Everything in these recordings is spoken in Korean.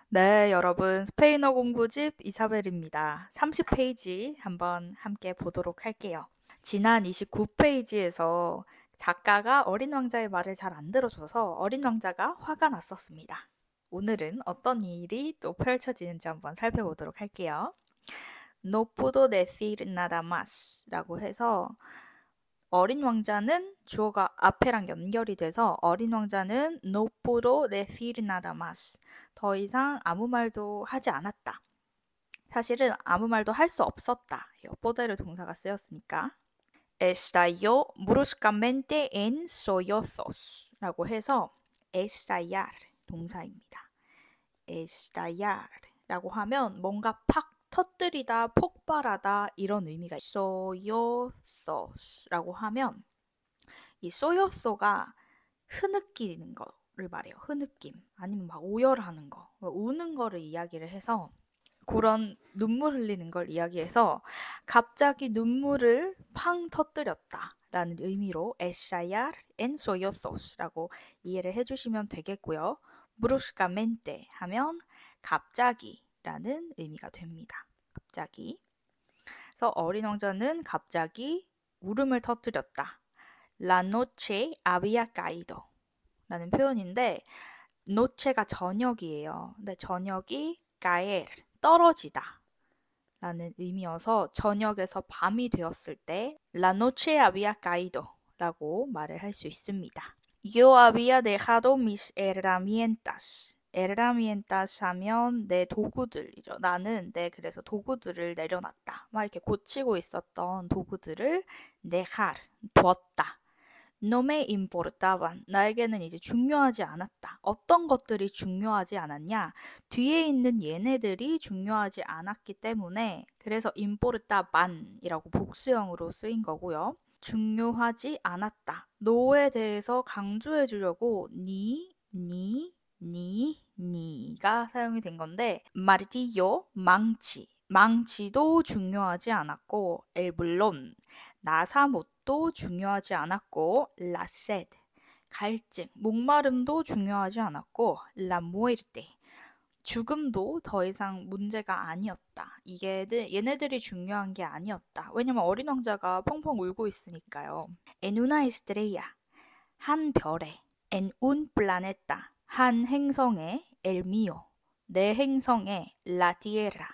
네, 여러분, 스페인어 공부집 이사벨입니다. 30페이지 한번 함께 보도록 할게요. 지난 29페이지에서 작가가 어린 왕자의 말을 잘 안 들어줘서 어린 왕자가 화가 났었습니다. 오늘은 어떤 일이 또 펼쳐지는지 한번 살펴보도록 할게요. No puedo decir nada más 라고 해서 어린 왕자는 주어가 앞에랑 연결이 돼서 어린 왕자는 no pudo decir nada más. 더 이상 아무 말도 하지 않았다. 사실은 아무 말도 할 수 없었다. 이 poder 동사가 쓰였으니까. Estalló bruscamente en sollozos 라고 해서 estallar 동사입니다. estallar 라고 하면 뭔가 팍 터뜨리다, 폭발하다 이런 의미가 있어요. sollozos 라고 하면 이 소요소가 흐느끼는 거를 말해요. 흐느낌. 아니면 막 오열하는 거. 우는 거를 이야기를 해서 그런 눈물 흘리는 걸 이야기해서 갑자기 눈물을 팡 터뜨렸다 라는 의미로 estallar en sollozos라고 이해를 해주시면 되겠고요. bruscamente 하면 갑자기 라는 의미가 됩니다. 갑자기. 그래서 어린 왕자는 갑자기 울음을 터뜨렸다. La noche había caído 라는 표현인데 noche가 저녁이에요. 근데 저녁이 caer, 떨어지다 라는 의미여서 저녁에서 밤이 되었을 때 La noche había caído 라고 말을 할 수 있습니다. Yo había dejado mis herramientas. herramientas 하면 내 도구들이죠. 나는 그래서 도구들을 내려놨다. 막 이렇게 고치고 있었던 도구들을 dejar, 뒀다. No me importaban. 나에게는 이제 중요하지 않았다. 어떤 것들이 중요하지 않았냐? 뒤에 있는 얘네들이 중요하지 않았기 때문에 그래서 importaban이라고 복수형으로 쓰인 거고요. 중요하지 않았다. no에 대해서 강조해 주려고 니가 사용이 된 건데 martillo, 망치. 망치도 중요하지 않았고 el blon, 나사못도 중요하지 않았고 la sed, 갈증, 목마름도 중요하지 않았고 la muerte, 죽음도 더 이상 문제가 아니었다. 이게 얘네들이 중요한 게 아니었다. 왜냐면 어린 왕자가 펑펑 울고 있으니까요. En una estrella, 한 별에, en un planeta, 한 행성에, el mío, 내 행성에, la tierra,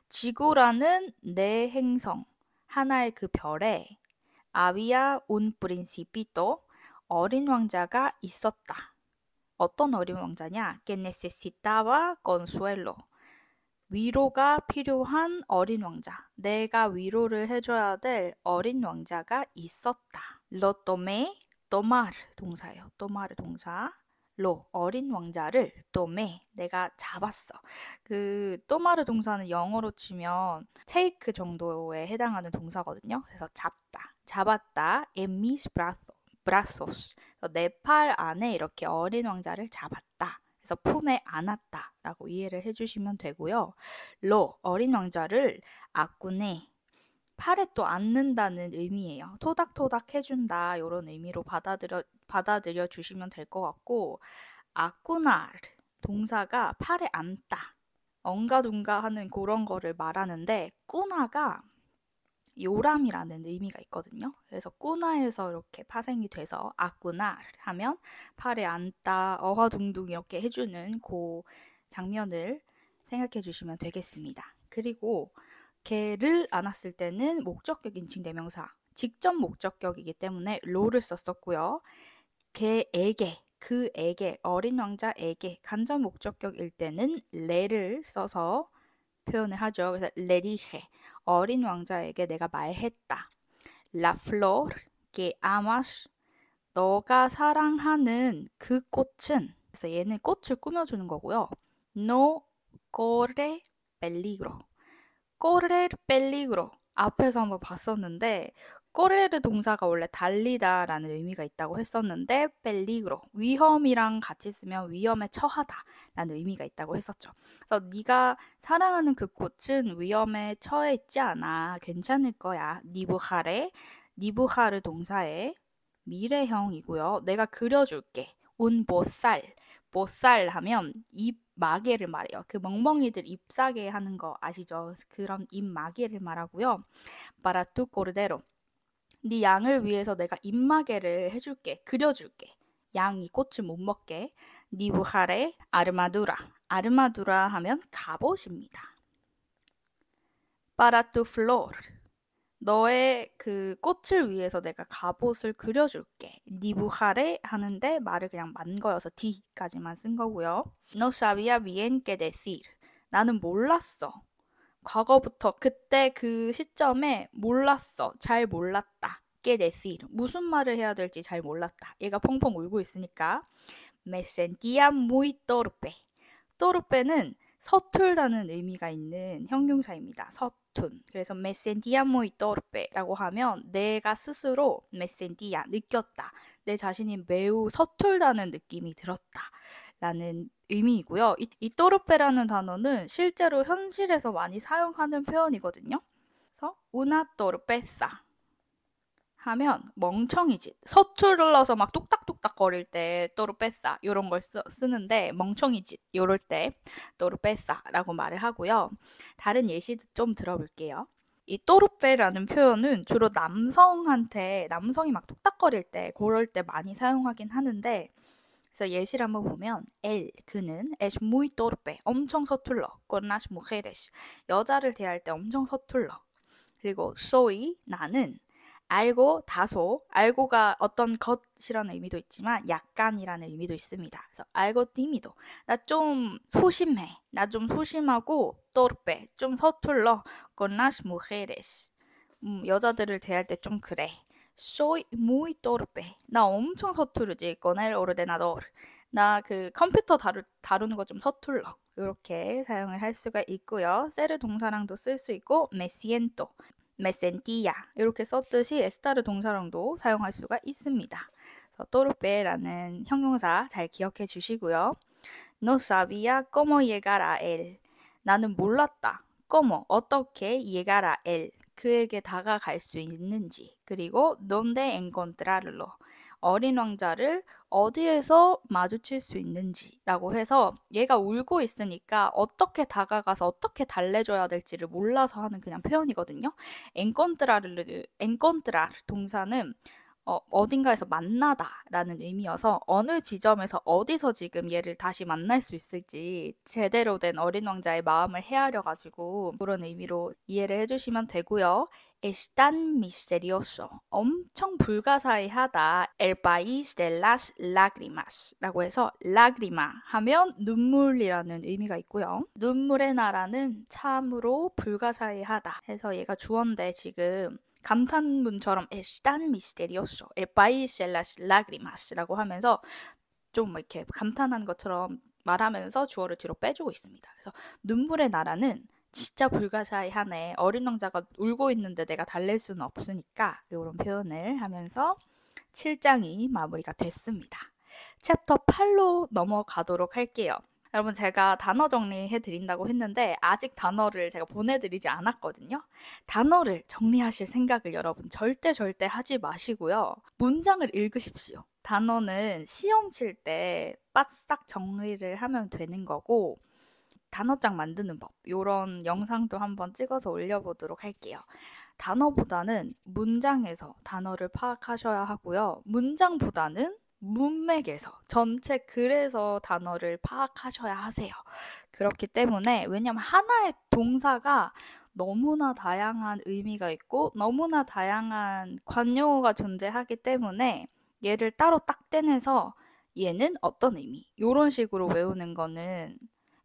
지구라는 내 행성, 하나의 그 별에 había un principito, 어린 왕자가 있었다. 어떤 어린 왕자냐? Que necesitaba consuelo. 위로가 필요한 어린 왕자. 내가 위로를 해줘야 될 어린 왕자가 있었다. Lo tomé, tomar 동사예요. tomar 동사. 로 어린 왕자를 tomé 내가 잡았어. 그 tomar 동사는 영어로 치면 take 정도에 해당하는 동사거든요. 그래서 잡았다. en mis brazos. 내 팔 안에 이렇게 어린 왕자를 잡았다. 그래서 품에 안았다 라고 이해를 해주시면 되고요. 로 어린 왕자를 아꾸네 팔에 또 안는다는 의미예요. 토닥토닥 해준다 이런 의미로 받아들여 주시면 될 것 같고 아꾸날 동사가 팔에 안다 엉가둥가 하는 그런 거를 말하는데 꾸나가 요람이라는 의미가 있거든요. 그래서 꾸나에서 이렇게 파생이 돼서 아꾸나 하면 팔에 앉다 어화둥둥 이렇게 해주는 그 장면을 생각해 주시면 되겠습니다. 그리고 걔를 안았을 때는 목적격 인칭 대명사 직접 목적격이기 때문에 로를 썼었고요. 걔에게 그에게 어린 왕자에게 간접 목적격일 때는 레를 써서 표현을 하죠. 그래서 le dije 어린 왕자에게 내가 말했다. La flor que amas 너가 사랑하는 그 꽃은 그래서 얘는 꽃을 꾸며주는 거고요. No corre peligro. correr peligro 앞에서 한번 봤었는데 correr 동사가 원래 달리다라는 의미가 있다고 했었는데 peligro 위험이랑 같이 쓰면 위험에 처하다라는 의미가 있다고 했었죠. 그래서 네가 사랑하는 그 꽃은 위험에 처해 있지 않아. 괜찮을 거야. 니부하르 동사의 미래형이고요. 내가 그려줄게. un bozal 하면 잎 마개를 말해요. 그 멍멍이들 잎사귀 하는 거 아시죠? 그런 잎마개를 말하고요. Para tu cordero. 네 양을 위해서 내가 잎마개를 해줄게. 그려줄게. 양이 꽃을 못 먹게. Dibujaré armadura. 아르마두라 하면 갑옷입니다. Para tu flor. 너의 그 꽃을 위해서 내가 갑옷을 그려줄게. dibujaré 하는데 말을 그냥 만 거여서 d까지만 쓴 거고요. No sabía bien qué decir. 나는 몰랐어. 과거부터 그때 그 시점에 몰랐어. 잘 몰랐다. qué decir. 무슨 말을 해야 될지 잘 몰랐다. 얘가 펑펑 울고 있으니까. Me sentía muy torpe. torpe는 서툴다는 의미가 있는 형용사입니다. 서툰. 그래서 me sentía muy torpe라고 하면 내가 스스로 me sentía 느꼈다. 내 자신이 매우 서툴다는 느낌이 들었다. 라는 의미이고요. 이 torpe라는 단어는 실제로 현실에서 많이 사용하는 표현이거든요. 그래서 una torpeza 하면 멍청이짓. 서툴러서 막 뚝딱뚝딱 거릴 때 또르페사 이런 걸 쓰는데 멍청이짓 이럴 때 또르페사라고 말을 하고요. 다른 예시도 좀 들어볼게요. 이 또르페라는 표현은 주로 남성이 막 뚝딱거릴 때 그럴 때 많이 사용하긴 하는데 그래서 예시를 한번 보면 그는 es muy torpe 엄청 서툴러 con las mujeres 여자를 대할 때 엄청 서툴러 그리고 soy 나는 알고가 어떤 것이라는 의미도 있지만 약간이라는 의미도 있습니다. 그래서 algo tímido, 나 좀 소심해, 나 좀 소심하고 torpe, 좀 서툴러, con las mujeres, 여자들을 대할 때 좀 그래. Soy muy torpe, 나 엄청 서투르지, con el ordenador, 나 그 컴퓨터 다루는 거 좀 서툴러. 이렇게 사용을 할 수가 있고요. ser 동사랑도 쓸 수 있고 me siento, me sentía 이렇게 썼듯이 에스타르 동사랑도 사용할 수가 있습니다. torpe라는 형용사 잘 기억해 주시고요. No sabía cómo llegar a él. 나는 몰랐다. cómo 어떻게 llegar a él. 그에게 다가갈 수 있는지. 그리고 donde encontrarlo. 어린 왕자를 어디에서 마주칠 수 있는지라고 해서 얘가 울고 있으니까 어떻게 다가가서 어떻게 달래줘야 될지를 몰라서 하는 그냥 표현이거든요. encontrar 동사는 어딘가에서 만나다라는 의미여서 어느 지점에서 어디서 지금 얘를 다시 만날 수 있을지 제대로 된 어린 왕자의 마음을 헤아려가지고 그런 의미로 이해를 해주시면 되고요. Es tan misterioso. 엄청 불가사의하다. El país de las lágrimas 라고 해서 lágrima 하면 눈물이라는 의미가 있고요. 눈물의 나라는 참으로 불가사의하다 해서 얘가 주어인데 지금 감탄문처럼 es tan misterioso. El país de las lágrimas 라고 하면서 좀 이렇게 감탄한 것처럼 말하면서 주어를 뒤로 빼주고 있습니다. 그래서 눈물의 나라는 진짜 불가사의하네. 어린 왕자가 울고 있는데 내가 달랠 수는 없으니까 이런 표현을 하면서 7장이 마무리가 됐습니다. 챕터 8로 넘어가도록 할게요. 여러분 제가 단어 정리해 드린다고 했는데 아직 단어를 제가 보내드리지 않았거든요. 단어를 정리하실 생각을 여러분 절대 하지 마시고요. 문장을 읽으십시오. 단어는 시험 칠 때 빠싹 정리를 하면 되는 거고 단어장 만드는 법 이런 영상도 한번 찍어서 올려보도록 할게요. 단어보다는 문장에서 단어를 파악하셔야 하고요. 문장보다는 문맥에서 전체 글에서 단어를 파악하셔야 하세요. 그렇기 때문에 왜냐면 하나의 동사가 너무나 다양한 의미가 있고 너무나 다양한 관용어가 존재하기 때문에 얘를 따로 딱 떼내서 얘는 어떤 의미 이런 식으로 외우는 거는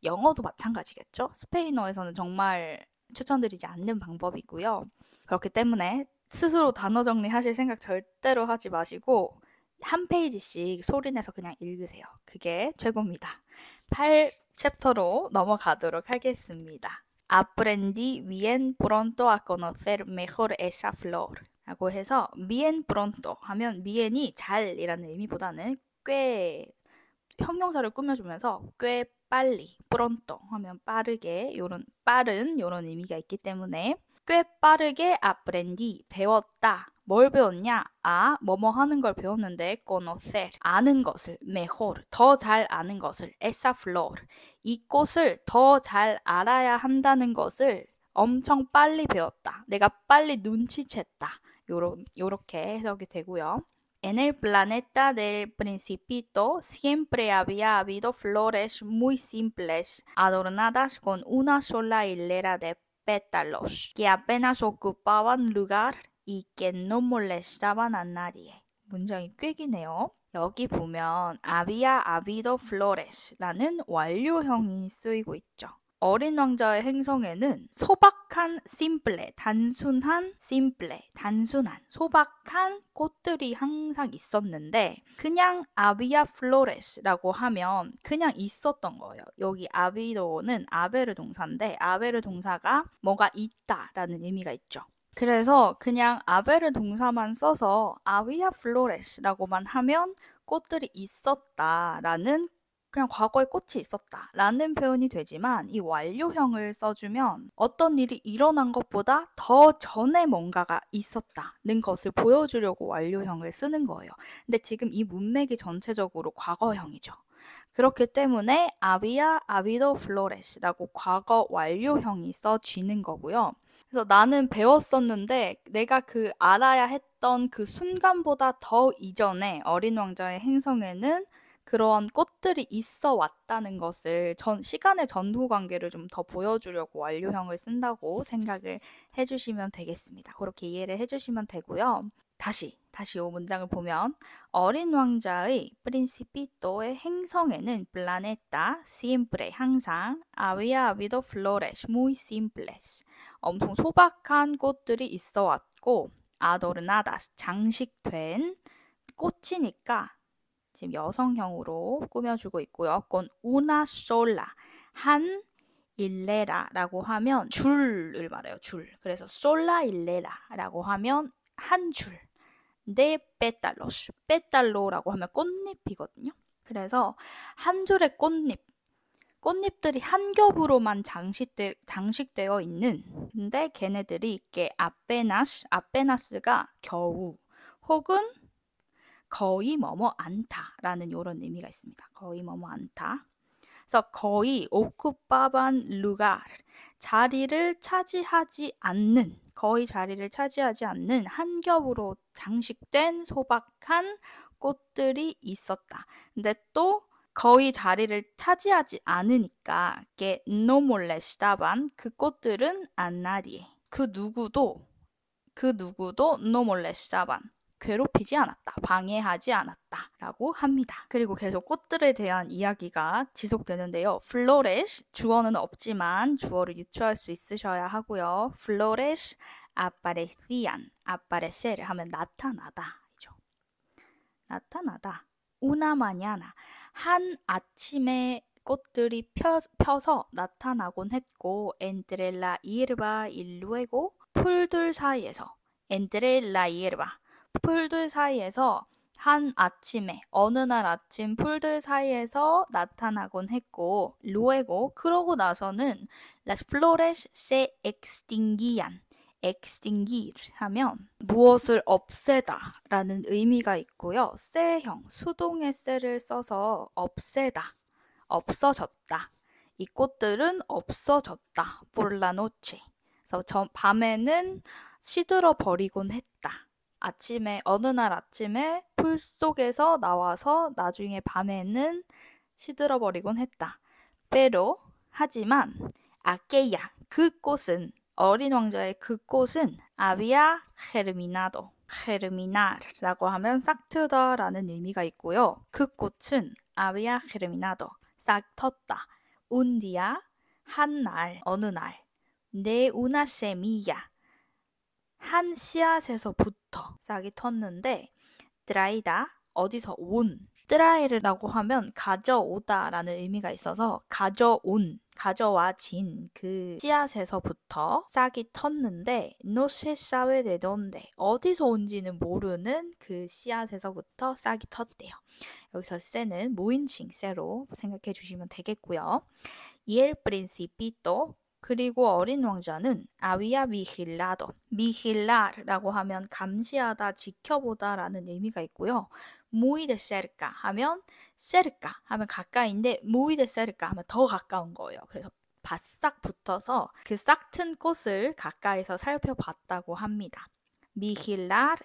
영어도 마찬가지겠죠? 스페인어에서는 정말 추천드리지 않는 방법이고요. 그렇기 때문에 스스로 단어 정리하실 생각 절대로 하지 마시고 한 페이지씩 소리내서 그냥 읽으세요. 그게 최고입니다. 8챕터로 넘어가도록 하겠습니다. Aprendí bien pronto a conocer mejor esa flor 라고 해서 bien pronto 하면 bien이 잘이라는 의미보다는 꽤 형용사를 꾸며주면서 꽤 빨리 pronto 하면 빠르게 빠른 요런 의미가 있기 때문에 꽤 빠르게 aprendí, 배웠다. 뭘 배웠냐? 뭐뭐 하는 걸 배웠는데 conocer, 아는 것을, mejor, 더 잘 아는 것을, esa flor, 이 꽃을 더 잘 알아야 한다는 것을 엄청 빨리 배웠다. 내가 빨리 눈치챘다. 요렇게 해석이 되고요. En el planeta del Principito siempre había habido flores muy simples, adornadas con una sola hilera de pétalos, que apenas ocupaban lugar y que no molestaban a nadie. 문장이 꽤 기네요. 여기 보면 había habido flores라는 완료형이 쓰이고 있죠. 어린 왕자의 행성에는 소박한 simple, 단순한 simple, 단순한 소박한 꽃들이 항상 있었는데 그냥 había flores라고 하면 그냥 있었던 거예요. 여기 habido는 haber 동사인데 haber 동사가 뭐가 있다라는 의미가 있죠. 그래서 그냥 haber 동사만 써서 había flores라고만 하면 꽃들이 있었다라는 그냥 과거에 꽃이 있었다라는 표현이 되지만 이 완료형을 써주면 어떤 일이 일어난 것보다 더 전에 뭔가가 있었다는 것을 보여주려고 완료형을 쓰는 거예요. 근데 지금 이 문맥이 전체적으로 과거형이죠. 그렇기 때문에 había habido flores라고 과거 완료형이 써지는 거고요. 그래서 나는 배웠었는데 내가 그 알아야 했던 그 순간보다 더 이전에 어린 왕자의 행성에는 그런 꽃들이 있어 왔다는 것을 시간의 전후 관계를 좀 더 보여주려고 완료형을 쓴다고 생각을 해주시면 되겠습니다. 그렇게 이해를 해주시면 되고요. 다시 이 문장을 보면 어린 왕자의 프린시피토의 행성에는 planeta siempre 항상 había habido flores muy simples 엄청 소박한 꽃들이 있어 왔고 adornadas 장식된 꽃이니까 지금 여성형으로 꾸며주고 있고요. con una sola, 한 hilera라고 하면 줄을 말해요. 줄. 그래서 sola hilera라고 하면 한 줄. de pétalos, pétalo라고 하면 꽃잎이거든요. 그래서 한 줄의 꽃잎들이 한 겹으로만 장식되어 있는 근데 걔네들이 이게 apenas가 겨우 혹은 거의 뭐뭐 않다라는 이런 의미가 있습니다. 거의 뭐뭐 않다. 그래서 거의 ocupaban lugar, 거의 자리를 차지하지 않는 한 겹으로 장식된 소박한 꽃들이 있었다. 근데 또 거의 자리를 차지하지 않으니까 que no molestaban, 그 꽃들은 a nadie, 그 누구도 no molestaban, 괴롭히지 않았다, 방해하지 않았다 라고 합니다. 그리고 계속 꽃들에 대한 이야기가 지속되는데요. flores, 주어는 없지만 주어를 유추할 수 있으셔야 하고요. flores aparecían, aparecer 하면 나타나다 이죠. 나타나다. una mañana, 한 아침에 꽃들이 펴서 나타나곤 했고 entre la hierba y luego, 풀들 사이에서 entre la hierba, 풀들 사이에서 한 아침에 어느 날 아침 풀들 사이에서 나타나곤 했고 luego 그러고 나서는 las flores se extinguían. extinguir 하면 무엇을 없애다 라는 의미가 있고요. 세형, 수동의 세를 써서 없애다, 없어졌다. 이 꽃들은 없어졌다. por la noche. 그래서 밤에는 시들어 버리곤 했다. 어느 날 아침에 풀 속에서 나와서 나중에 밤에는 시들어 버리곤 했다. pero 하지만 aquella, 그 꽃은 어린 왕자의 그 꽃은 había germinado, germinar라고 하면 싹 트다라는 의미가 있고요. 그 꽃은 había germinado, 싹 텄다. un día, 한 날, 어느 날, de una semilla, 한 씨앗에서부터 싹이 텄는데 traída, 어디서 온, traer라고 하면 가져오다라는 의미가 있어서 가져와진 그 씨앗에서부터 싹이 텄는데 no se sabe de dónde, 어디서 온지는 모르는 그 씨앗에서부터 싹이 텄대요. 여기서 세는 무인칭 세로 생각해 주시면 되겠고요. y el principito, 그리고 어린 왕자는 아위아 비힐라더, 비힐라라고 하면 감시하다, 지켜보다라는 의미가 있고요. muy de cerca 하면 cerca 하면 가까이인데 muy de cerca 하면 더 가까운 거예요. 그래서 바싹 붙어서 그 싹튼 꽃을 가까이서 살펴봤다고 합니다. vigilar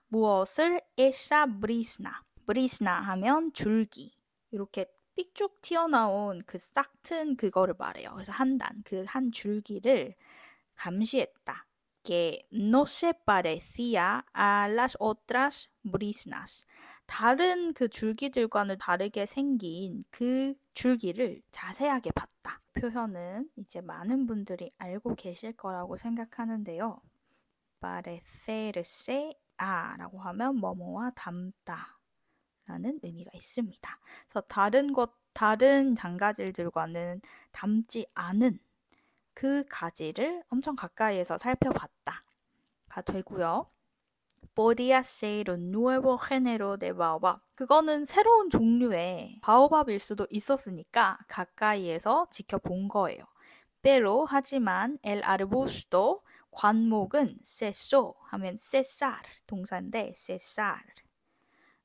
무엇을 esa brisna, brisna 하면 줄기 이렇게 삑쭉 튀어나온 그 싹튼 그거를 말해요. 그래서 한 단, 그 한 줄기를 감시했다. que no se parecía a las otras brisnas. 다른 그 줄기들과는 다르게 생긴 그 줄기를 자세하게 봤다. 표현은 이제 많은 분들이 알고 계실 거라고 생각하는데요. parecerse a 라고 하면 뭐뭐와 닮다 라는 의미가 있습니다. 그래서 다른 장가지들과는 닮지 않은 그 가지를 엄청 가까이에서 살펴봤다가 되고요. Podría ser un nuevo género de baobab. 그거는 새로운 종류의 바오밥일 수도 있었으니까 가까이에서 지켜본 거예요. Pero 하지만 el arbusto 관목은 cesó 하면 cesar 동사인데 cesar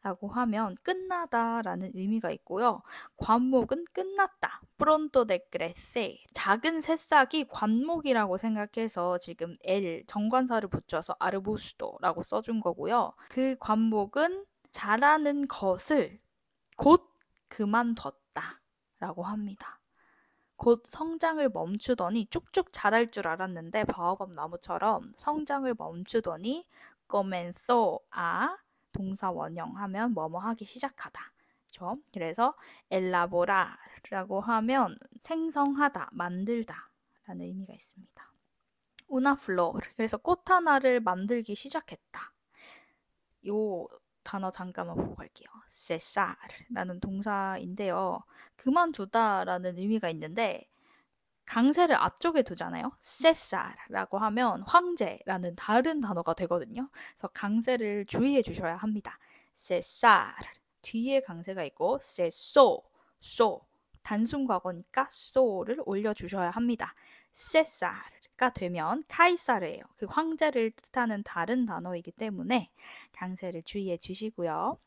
라고 하면 끝나다 라는 의미가 있고요. 관목은 끝났다. pronto de crecer. 작은 새싹이 관목이라고 생각해서 지금 el 정관사를 붙여서 arbusto라고 써준 거고요. 그 관목은 자라는 것을 곧 그만뒀다 라고 합니다. 곧 성장을 멈추더니 쭉쭉 자랄 줄 알았는데 바오밥 나무처럼 성장을 멈추더니 comenzó a 동사 원형 하면 뭐뭐 하기 시작하다. 그렇죠? 그래서 elaborar라고 하면 생성하다, 만들다 라는 의미가 있습니다. una flor. 그래서 꽃 하나를 만들기 시작했다. 요 단어 잠깐만 보고 갈게요. cesar라는 동사인데요. 그만두다라는 의미가 있는데 강세를 앞쪽에 두잖아요. cesar라고 하면 황제라는 다른 단어가 되거든요. 그래서 강세를 주의해 주셔야 합니다. cesar 뒤에 강세가 있고 cesó, so 단순 과거니까 so를 올려주셔야 합니다. cesar가 되면 카이사르예요. 그 황제를 뜻하는 다른 단어이기 때문에 강세를 주의해 주시고요.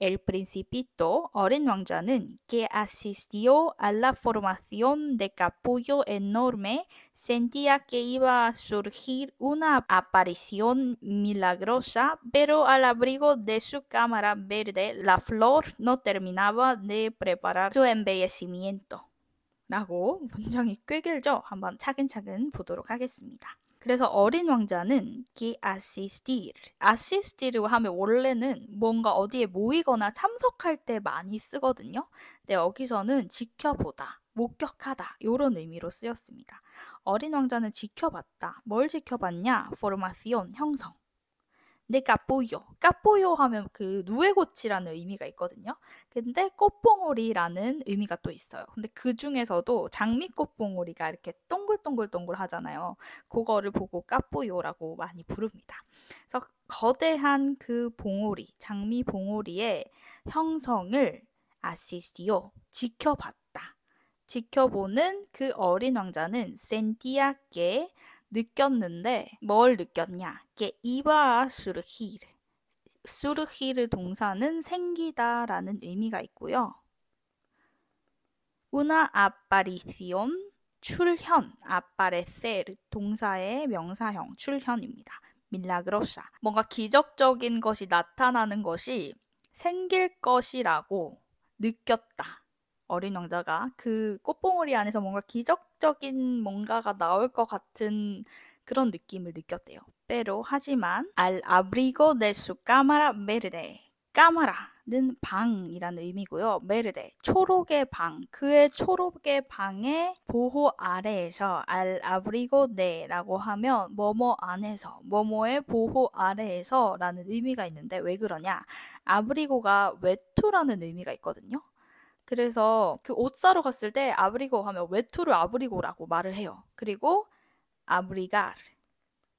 El Principito, 어린 왕자는 que asistió a la formación de capullo enorme, sentía que iba a surgir una aparición milagrosa, pero al abrigo de su cámara verde, la flor no terminaba de preparar su embellecimiento. 라고 문장이 꽤 길죠? 한번 차근차근 보도록 하겠습니다. 그래서 어린 왕자는 que asistir, assistir고 하면 원래는 뭔가 어디에 모이거나 참석할 때 많이 쓰거든요. 근데 여기서는 지켜보다, 목격하다 이런 의미로 쓰였습니다. 어린 왕자는 지켜봤다. 뭘 지켜봤냐? formación, 형성. 근데 까뽀요 하면 그 누에고치라는 의미가 있거든요. 근데 꽃봉오리라는 의미가 또 있어요. 근데 그 중에서도 장미꽃봉오리가 이렇게 동글동글 하잖아요. 그거를 보고 까뽀요라고 많이 부릅니다. 그래서 거대한 그 봉오리, 장미 봉오리의 형성을 아시시오, 지켜봤다. 지켜보는 그 어린 왕자는 센티아께 느꼈는데 뭘 느꼈냐? que iba a surgir. surgir 동사는 생기다라는 의미가 있고요. una aparición 출현, aparecer 동사의 명사형 출현입니다. milagrosa. 뭔가 기적적인 것이 나타나는 것이 생길 것이라고 느꼈다. 어린 왕자가 그 꽃봉오리 안에서 뭔가 기적적인 뭔가가 나올 것 같은 그런 느낌을 느꼈대요. pero 하지만 al abrigo de su cámara verde. cámara는 방이라는 의미고요. verde 초록의 방. 그의 초록의 방의 보호 아래에서 al abrigo de라고 하면 뭐뭐 안에서 뭐뭐의 보호 아래에서 라는 의미가 있는데 왜 그러냐? 아브리고가 외투라는 의미가 있거든요. 그래서 그 옷 사러 갔을 때 아브리고 하면 외투를 아브리고라고 말을 해요. 그리고 아브리갈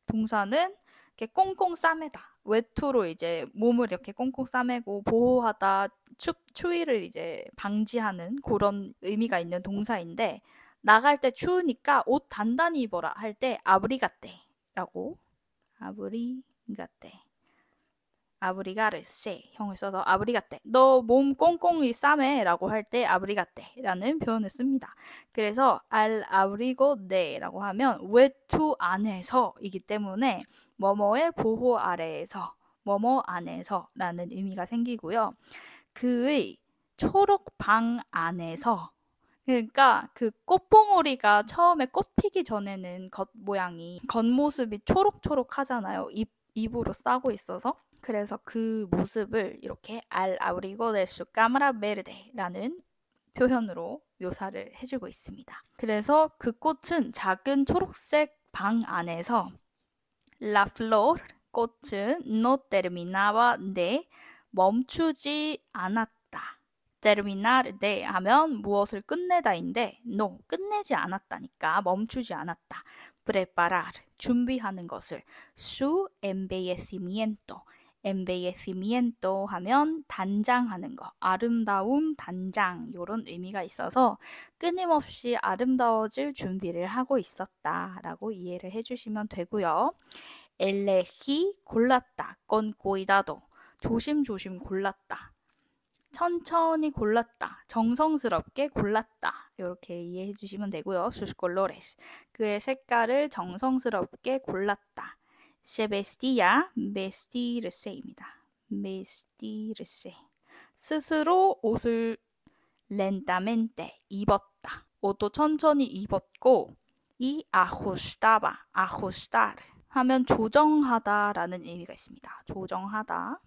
동사는 이렇게 꽁꽁 싸매다. 외투로 이제 몸을 이렇게 꽁꽁 싸매고 보호하다, 추위를 이제 방지하는 그런 의미가 있는 동사인데 나갈 때 추우니까 옷 단단히 입어라 할 때 아브리가떼라고 아브리가떼 아브리가르세 형을 써서 아브리가떼 너 몸 꽁꽁이 싸매 라고 할 때 아브리가떼라는 표현을 씁니다. 그래서 알 아브리고 네라고 하면 외투 안에서이기 때문에 뭐뭐의 보호 아래에서 뭐뭐 안에서 라는 의미가 생기고요. 그의 초록 방 안에서 그러니까 그 꽃봉오리가 처음에 꽃 피기 전에는 겉모양이 겉모습이 초록초록하잖아요. 잎으로 싸고 있어서. 그래서 그 모습을 이렇게 al abrigo de su cámara verde라는 표현으로 묘사를 해주고 있습니다. 그래서 그 꽃은 작은 초록색 방 안에서 La flor, 꽃은 no terminaba de 멈추지 않았다. terminar de 하면 무엇을 끝내다인데 no, 끝내지 않았다니까 멈추지 않았다. preparar, 준비하는 것을 su embellecimiento, embellecimiento 하면 단장하는 거, 아름다움 단장 이런 의미가 있어서 끊임없이 아름다워질 준비를 하고 있었다라고 이해를 해주시면 되고요. elegí 골랐다, con cuidado 조심조심 골랐다. 천천히 골랐다. 정성스럽게 골랐다. 이렇게 이해해 주시면 되고요. sus colores. 그의 색깔을 정성스럽게 골랐다. se vestía, vestirse입니다. vestirse. 스스로 옷을 lentamente 입었다. 옷도 천천히 입었고 이 ajustaba, ajustar 하면 조정하다라는 의미가 있습니다. 조정하다.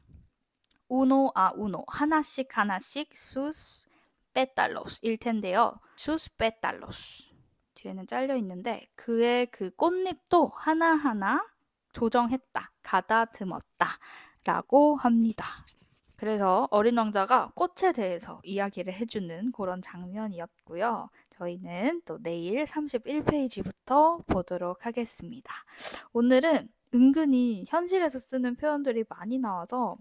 uno a uno 하나씩 하나씩 sus pétalos 일 텐데요. sus pétalos 뒤에는 잘려 있는데 그의 그 꽃잎도 하나하나 조정했다, 가다듬었다 라고 합니다. 그래서 어린 왕자가 꽃에 대해서 이야기를 해주는 그런 장면이었고요. 저희는 또 내일 31페이지부터 보도록 하겠습니다. 오늘은 은근히 현실에서 쓰는 표현들이 많이 나와서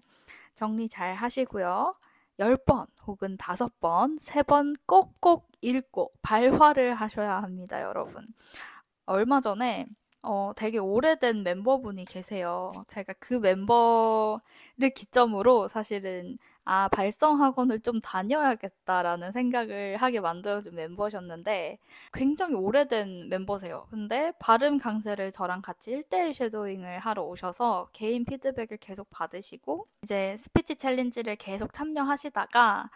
정리 잘 하시고요. 10번 혹은 5번, 3번 꼭꼭 읽고 발화를 하셔야 합니다, 여러분. 얼마 전에 되게 오래된 멤버분이 계세요. 제가 그 멤버를 기점으로 사실은 발성학원을 좀 다녀야겠다라는 생각을 하게 만들어준 멤버셨는데 굉장히 오래된 멤버세요. 근데 발음 강세를 저랑 같이 1대1 쉐도잉을 하러 오셔서 개인 피드백을 계속 받으시고 이제 스피치 챌린지를 계속 참여하시다가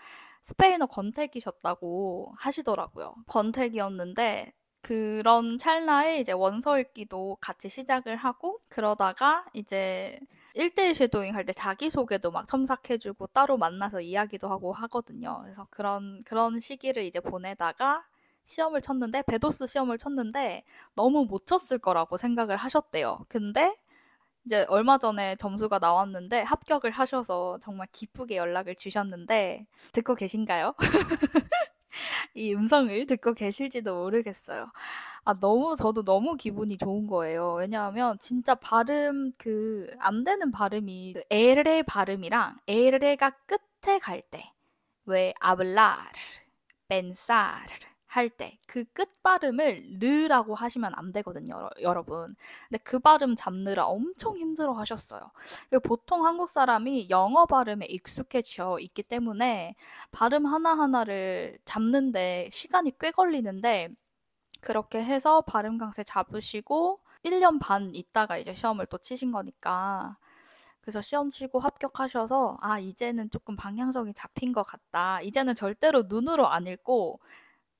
스페인어 권태기셨다고 하시더라고요. 권태기였는데 그런 찰나에 이제 원서 읽기도 같이 시작을 하고 그러다가 이제 1대1 쉐도잉 할 때 자기소개도 막 첨삭해주고 따로 만나서 이야기도 하고 하거든요. 그래서 그런 시기를 이제 보내다가 시험을 쳤는데 베도스 시험을 쳤는데 너무 못 쳤을 거라고 생각을 하셨대요. 근데 이제 얼마 전에 점수가 나왔는데 합격을 하셔서 정말 기쁘게 연락을 주셨는데 듣고 계신가요? 이 음성을 듣고 계실지도 모르겠어요. 저도 너무 기분이 좋은 거예요. 왜냐하면 진짜 발음, 안 되는 발음이, 에레 발음이랑 에레가 끝에 갈 때, 왜, hablar, pensar 할 때, 그 끝 발음을 르라고 하시면 안 되거든요, 여러분. 근데 그 발음 잡느라 엄청 힘들어 하셨어요. 보통 한국 사람이 영어 발음에 익숙해져 있기 때문에 발음 하나하나를 잡는데 시간이 꽤 걸리는데 그렇게 해서 발음 강세 잡으시고 1년 반 있다가 이제 시험을 또 치신 거니까 그래서 시험 치고 합격하셔서 이제는 조금 방향성이 잡힌 것 같다. 이제는 절대로 눈으로 안 읽고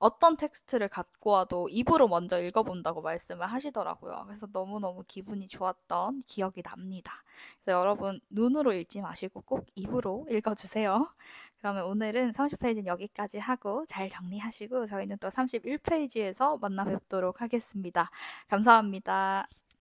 어떤 텍스트를 갖고 와도 입으로 먼저 읽어본다고 말씀을 하시더라고요. 그래서 너무너무 기분이 좋았던 기억이 납니다. 그래서 여러분 눈으로 읽지 마시고 꼭 입으로 읽어주세요. 그러면 오늘은 30페이지는 여기까지 하고 잘 정리하시고 저희는 또 31페이지에서 만나 뵙도록 하겠습니다. 감사합니다.